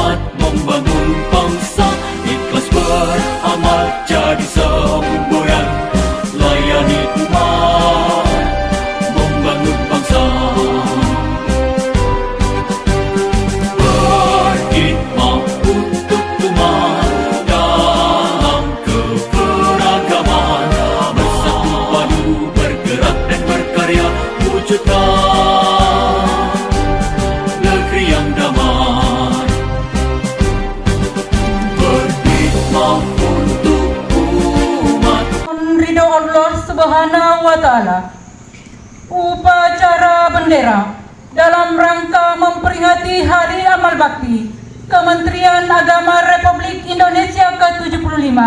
semangat membangun bangsa, ikhlas beramal jadi semboyan, layani umat, membangun bangsa. Berkhidmat untuk umat dalam keberagaman, bersatu padu bergerak dan berkarya, wujudkan negeri yang damai. Berkhidmat untuk umat. Ridho Allah Subhanahu wa Ta'ala. Upacara bendera dalam rangka memperingati Hari Amal Bakti Kementerian Agama Republik Indonesia ke-75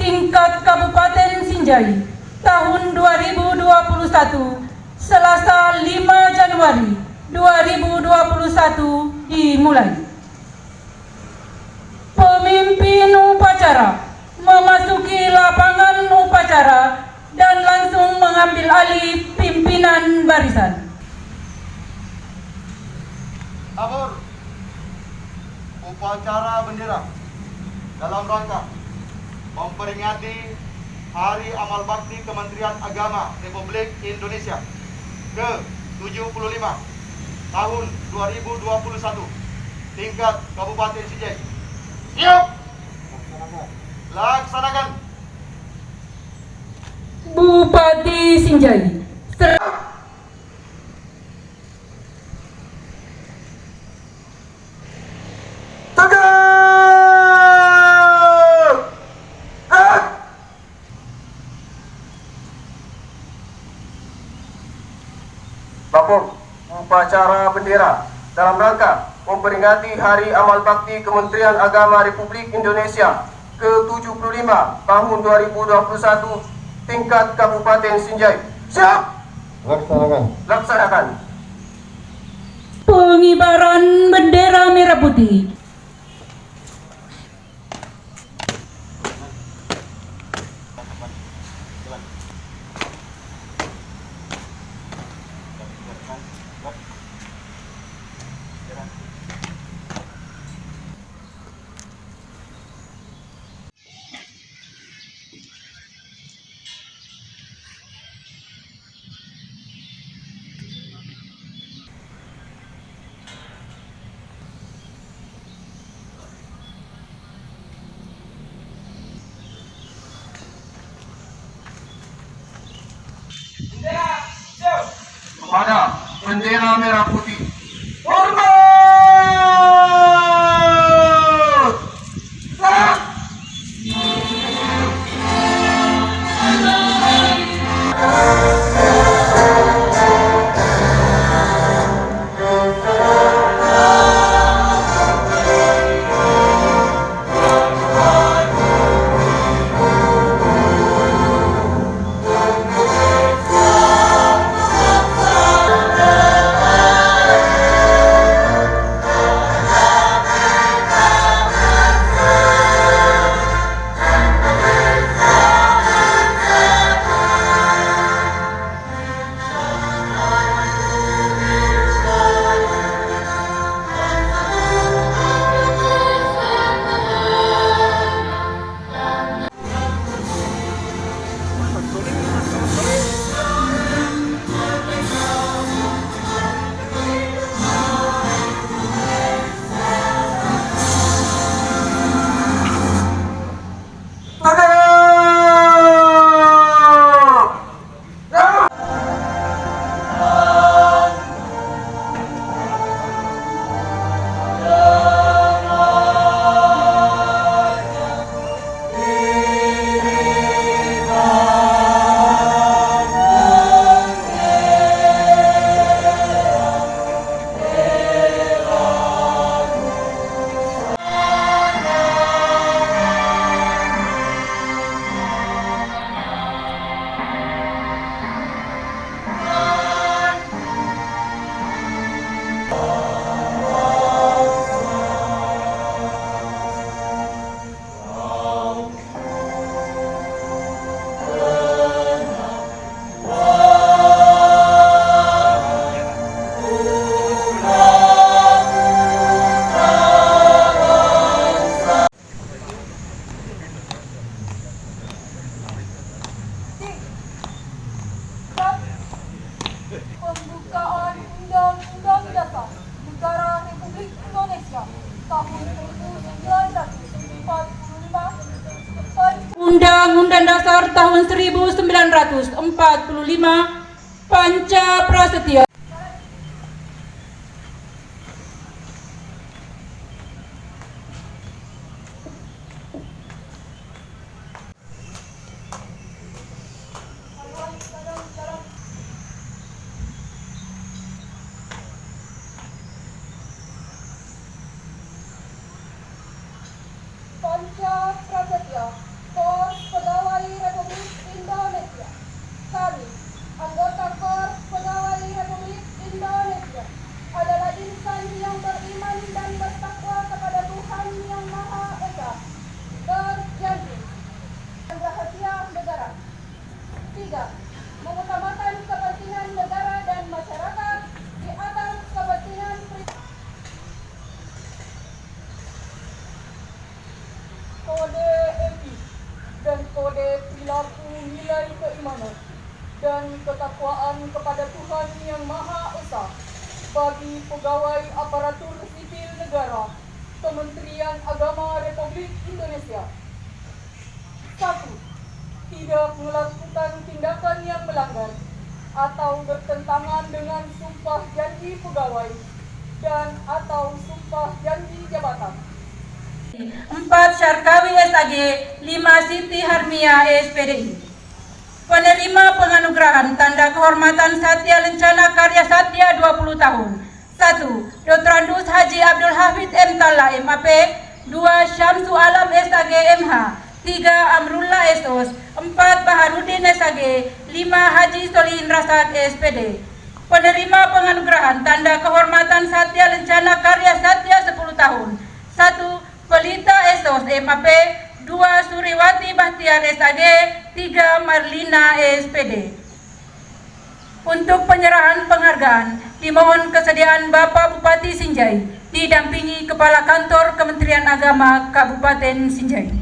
tingkat Kabupaten Sinjai tahun 2021, Selasa 5 Januari 2021 dimulai. Pemimpin upacara memasuki lapangan upacara dan langsung mengambil alih pimpinan barisan. Abur upacara bendera dalam rangka memperingati Hari Amal Bakti Kementerian Agama Republik Indonesia ke-75 tahun 2021 tingkat Kabupaten Sinjai. Siap! Laksanakan. Bupati Sinjai. Bapur upacara bendera dalam rangka memperingati Hari Amal Bakti Kementerian Agama Republik Indonesia ke-75 tahun 2021 tingkat Kabupaten Sinjai. Siap! Laksanakan. Pengibaran bendera merah putih. Kepada bendera merah putih. Hormat! tahun 1945, Undang-Undang Dasar tahun 1945, Panca Prasetya. Panca Prasetya, Kor Pegawai Republik Indonesia. Kami, anggota Kor Pegawai Republik Indonesia, adalah insan yang beriman dan bertakwa kepada Tuhan Yang Maha Esa, berjanji dan rahasia negara. 3. Mengutamakan kepentingan negara dan masyarakat di atas kepentingan pribadi. Kode etik dan kode perilaku nilai keimanan dan ketakwaan kepada Tuhan Yang Maha Esa bagi pegawai aparatur sipil negara Kementerian Agama Republik Indonesia. 1. Tidak melakukan tindakan yang melanggar atau bertentangan dengan sumpah janji pegawai dan atau sumpah janji jabatan. 4. Syarkawi SAG, 5. Siti Harmia SPDI. Penerima penganugerahan Tanda Kehormatan Satya Lencana Karya Satya 20 tahun. 1. Dr. Andus Haji Abdul Hafid M. Talla MAP. 2. Syamsu Alam SAG MH. 3. Amrullah SOS. 4. Baharudin SAG. 5. Haji Solihin Rasad SPD. Penerima penganugerahan Tanda Kehormatan Satya Lencana Karya Satya 10 tahun. 1. Pelita SOS MAP. 2. Suriwati Bahtiar SAG. 3. Marlina SPD. Untuk penyerahan penghargaan, dimohon kesediaan Bapak Bupati Sinjai, didampingi Kepala Kantor Kementerian Agama Kabupaten Sinjai.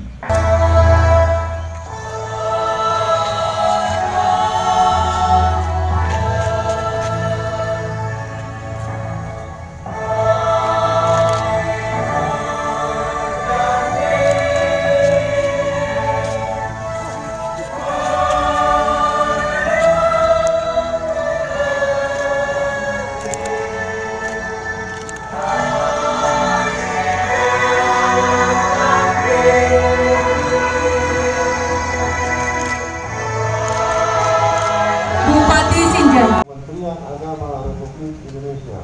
Bupati Sinjai. Kementerian Agama Republik Indonesia.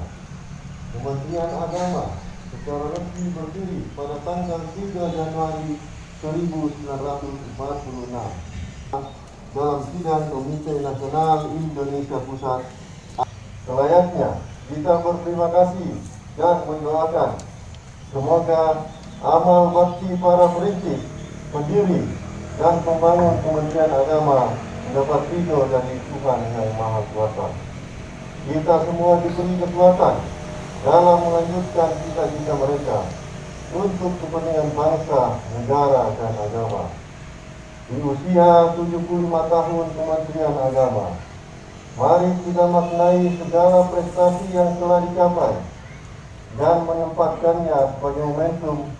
Kementerian Agama secara resmi berdiri pada tanggal 3 Januari 1946 dalam sidang Komite Nasional Indonesia Pusat. Selayaknya kita berterima kasih dan mendoakan semoga amal bakti para perintis, pendiri, dan pembangun Kementerian Agama dapat ridho dari Tuhan Yang Maha Kuasa. Kita semua diberi kekuatan dalam melanjutkan cita-cita mereka untuk kepentingan bangsa, negara, dan agama. Di usia 75 tahun Kementerian Agama, mari kita maknai segala prestasi yang telah dicapai dan menempatkannya sebagai momentum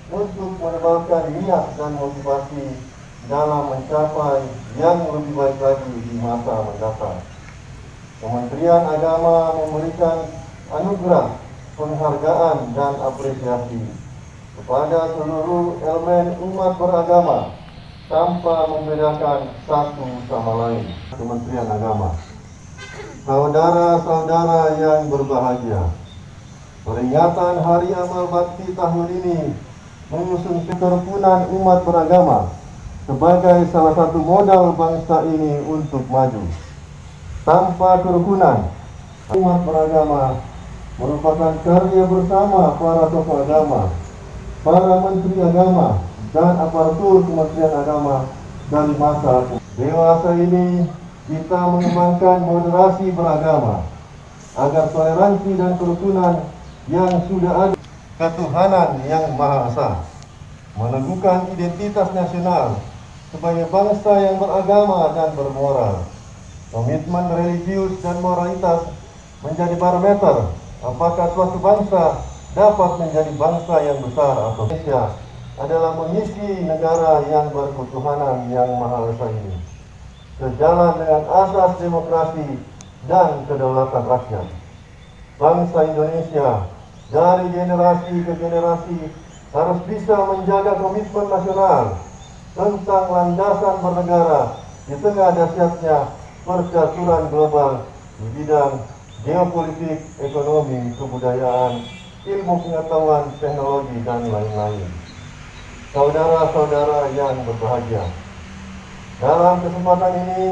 untuk menebalkan niat dan motivasi dalam mencapai yang lebih baik lagi di masa mendatang. Kementerian Agama memberikan anugerah, penghargaan, dan apresiasi kepada seluruh elemen umat beragama tanpa membedakan satu sama lain. Kementerian Agama. Saudara-saudara yang berbahagia, peringatan Hari Amal Bakti tahun ini mengusung kerukunan umat beragama sebagai salah satu modal bangsa ini untuk maju. Tanpa kerukunan, umat beragama merupakan karya bersama para tokoh agama, para menteri agama, dan aparatur Kementerian Agama dari masa dewasa ini. Kita mengembangkan moderasi beragama agar toleransi dan kerukunan yang sudah ada, ketuhanan yang Maha Esa, meneguhkan identitas nasional sebagai bangsa yang beragama dan bermoral. Komitmen religius dan moralitas menjadi parameter apakah suatu bangsa dapat menjadi bangsa yang besar atau Indonesia adalah mengisi negara yang berketuhanan yang Maha Esa ini, sejalan dengan asas demokrasi dan kedaulatan rakyat. Bangsa Indonesia dari generasi ke generasi harus bisa menjaga komitmen nasional tentang landasan bernegara di tengah dahsyatnya percaturan global di bidang geopolitik, ekonomi, kebudayaan, ilmu pengetahuan, teknologi, dan lain-lain. Saudara-saudara yang berbahagia, dalam kesempatan ini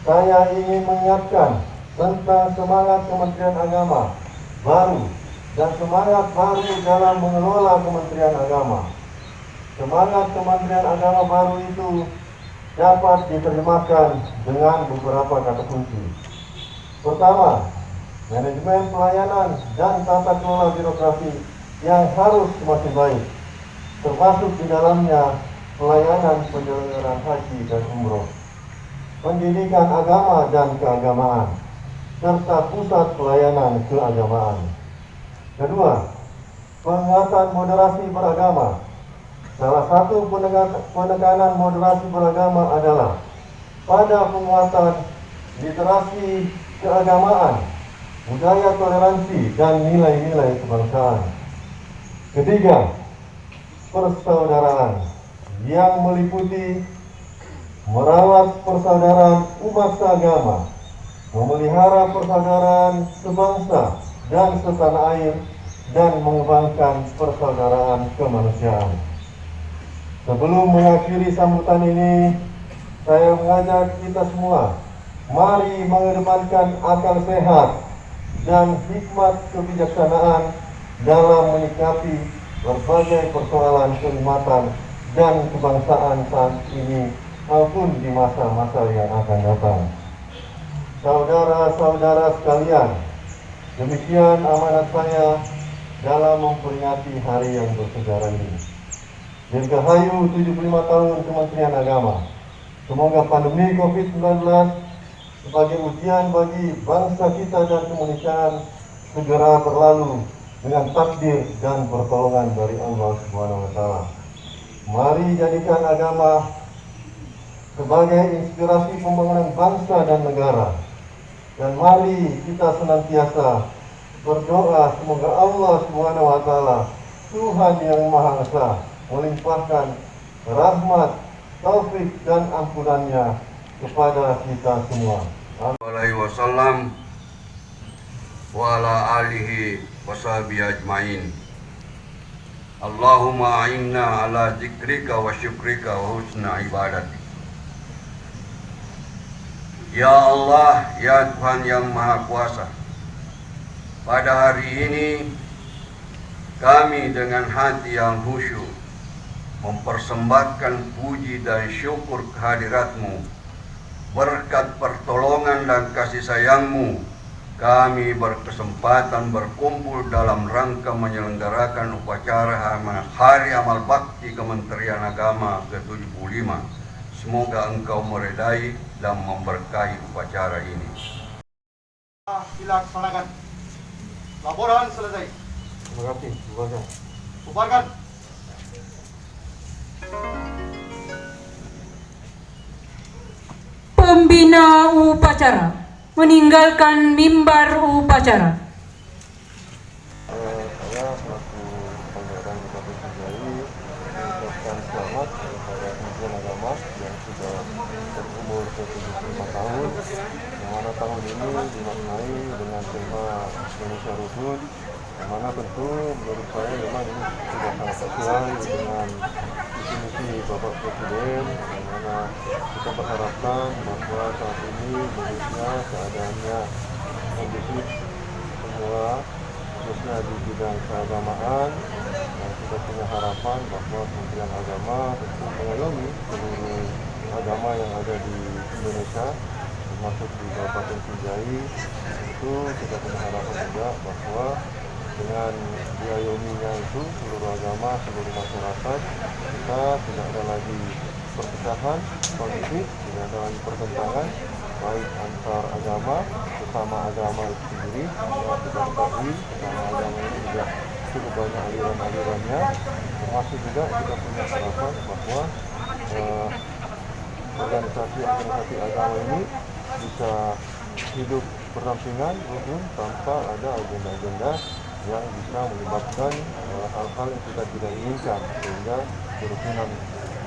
saya ingin mengingatkan tentang semangat Kementerian Agama baru dan semangat baru dalam mengelola Kementerian Agama. Semangat Kementerian Agama baru itu dapat diterjemahkan dengan beberapa kata kunci. Pertama, manajemen pelayanan dan tata kelola birokrasi yang harus semakin baik, termasuk di dalamnya pelayanan penyelenggaraan haji dan umroh, pendidikan agama dan keagamaan, serta pusat pelayanan keagamaan. Kedua, penguatan moderasi beragama. Salah satu penekanan moderasi beragama adalah pada penguatan literasi keagamaan, budaya toleransi, dan nilai-nilai kebangsaan. Ketiga, persaudaraan yang meliputi merawat persaudaraan umat seagama, memelihara persaudaraan sebangsa dan setanah air, dan mengembangkan persaudaraan kemanusiaan. Sebelum mengakhiri sambutan ini, saya mengajak kita semua, mari mengedepankan akal sehat dan hikmat kebijaksanaan dalam menyikapi berbagai persoalan keumatan dan kebangsaan saat ini maupun di masa-masa yang akan datang. Saudara-saudara sekalian, demikian amanat saya dalam memperingati hari yang bersejarah ini. Dirgahayu 75 tahun Kementerian Agama. Semoga pandemi COVID-19 sebagai ujian bagi bangsa kita dan kemanusiaan segera berlalu dengan takdir dan pertolongan dari Allah Subhanahu wa Ta'ala. Mari jadikan agama sebagai inspirasi pembangunan bangsa dan negara. Dan mari kita senantiasa berdoa semoga Allah Subhanahu wa Ta'ala, Tuhan yang Maha Esa, melimpahkan rahmat, taufik, dan ampunannya kepada kita semua. Alaihi wasallam wa ala alihi wa sahbihi ajmain. Allahumma a'inna ala zikrika wa syukrika wa husna ibadati. Ya Allah, ya Tuhan yang Maha Kuasa, pada hari ini kami dengan hati yang khusyuk mempersembahkan puji dan syukur kehadirat-Mu. Berkat pertolongan dan kasih sayang-Mu, kami berkesempatan berkumpul dalam rangka menyelenggarakan upacara Hari Amal Bakti Kementerian Agama ke-75. Semoga Engkau meridai dan memberkahi upacara ini. Dilaksanakan. Laporan selesai. Terima kasih. Bubarkan. Pembina upacara meninggalkan mimbar upacara. Saya selaku Pangeran Bupati Sejai mengucapkan selamat kepada Kementerian Agama yang sudah berumur ke-75 tahun, yang mana tahun ini dimaknai dengan tema Indonesia Rukun, yang mana tentu menurut saya memang ini sudah sangat sesuai dengan visi Bapak Presiden, yang mana kita berharapkan bahwa saat ini Indonesia keadaannya kondusif semua, khususnya di bidang keagamaan, dan kita punya harapan bahwa Kementerian Agama tentu mengayomi seluruh agama yang ada di Indonesia, termasuk di Kabupaten Sejai. Itu kita punya harapan juga bahwa dengan diayominya itu seluruh agama, seluruh masyarakat, kita tidak ada lagi perpecahan, konflik, tidak ada lagi pertentangan, baik antar agama, sesama agama itu sendiri. Ya, kita ketahui sesama agama ini juga cukup banyak aliran-alirannya, termasuk juga kita punya harapan bahwa organisasi-organisasi agama ini bisa hidup berdampingan rukun tanpa ada agenda-agenda yang bisa menyebabkan hal-hal yang kita tidak inginkan, sehingga kerukunan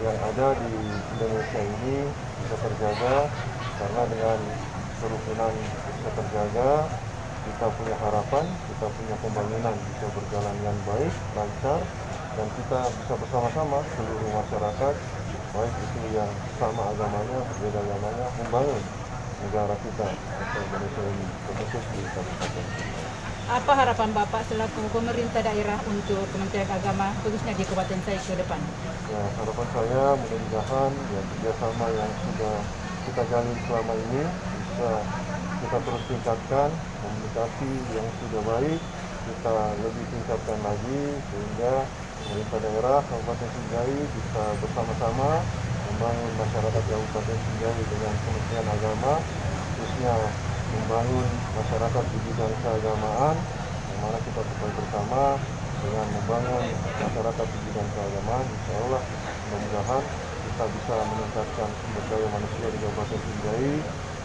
yang ada di Indonesia ini bisa terjaga. Karena dengan kerukunan bisa terjaga, kita punya harapan, kita punya pembangunan bisa berjalan dengan baik, lancar, dan kita bisa bersama-sama seluruh masyarakat, baik itu yang sama agamanya, berbeda agamanya, membangun negara kita atau Indonesia ini, terkhusus di kabupaten. Apa harapan Bapak selaku pemerintah daerah untuk Kementerian Agama, khususnya di Kabupaten saya ke depan? Ya, harapan saya mudah-mudahan ya kerjasama yang sudah kita jalin selama ini bisa kita terus tingkatkan, komunikasi yang sudah baik kita lebih tingkatkan lagi, sehingga pemerintah daerah Kabupaten Sinjai bisa bersama-sama membangun masyarakat Kabupaten Sinjai dengan Kementerian Agama, khususnya membangun masyarakat di bidang keagamaan, yang mana kita supaya bersama dengan membangun masyarakat di bidang keagamaan. Insya Allah mudah-mudahan kita bisa meningkatkan sumber daya manusia di Kabupaten Sinjai,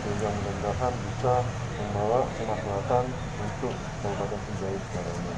sehingga mudah-mudahan bisa membawa kemaslahatan untuk Kabupaten Sinjai secara umum.